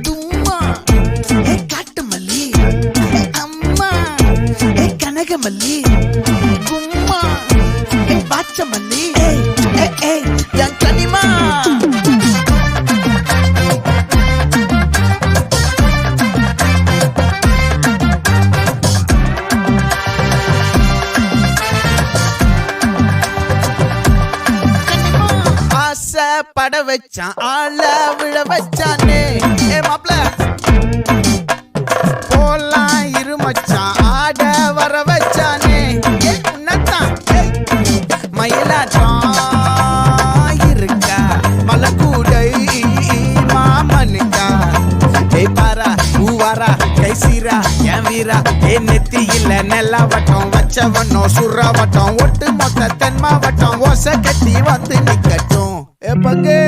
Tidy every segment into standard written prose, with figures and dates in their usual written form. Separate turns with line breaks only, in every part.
தும்மா காட்டு மல்லி, அம்மா கனகமல்லி, கும்மா பாச்ச மல்லி, என் கனிமா. பட வச்சான் ஆள விழ வச்சானே மாப்ள போலாம் இருமச்சான் ஆட வர வச்சானே உன்னத்தான் மயிலாட்டம் இருக்கா மலக்கூடை மாமனுக்கா பாரா பூவாரா கைசீரா என் வீரா நெத்தி இல்ல நெல்லா வட்டம் வச்சவனோ சுறா வட்டம் ஒட்டு மொத்த தென் மாவட்டம் ஓசை கட்டி வந்து நிக்கட்டும் பங்கே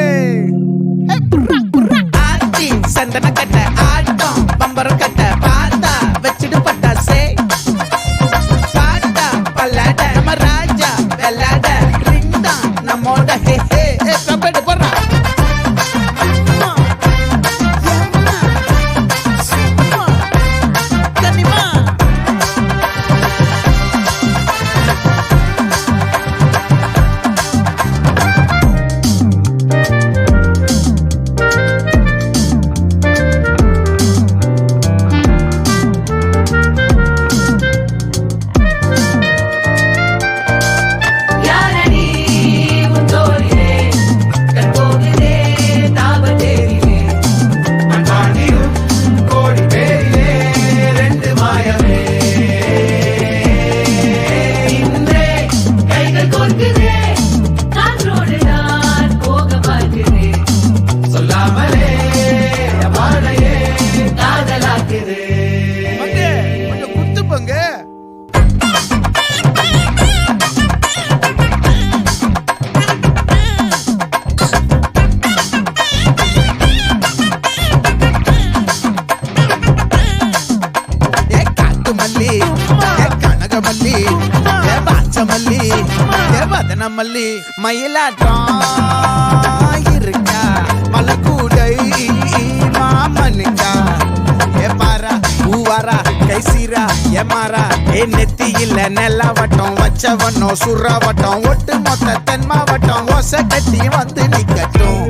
ஆத்தி சந்தன கட்ட ஆட்டம் பம்பரம் கட்ட பாத்தா வச்சிடு பட்டாசே பாட்டா பல்லாட நம்ம ராஜா வெள்ளாட ரிங் தான் நம்மோட ஹே ஹே கபடி போறா கனகமல்லி பாச்சமல்லி வதனமல்லி மயிலாட்டம் இருக்கா மலக்கூடை மாமனுக்கா பாரா பூவாரா கைசீரா எமாரா நெத்தி இல்ல நெல்லா வட்டம் வச்சவனோ சுறா வட்டம் ஒட்டு மொத்த தென் மாவட்டம் ஓசை கட்டி வந்து நிக்கட்டும்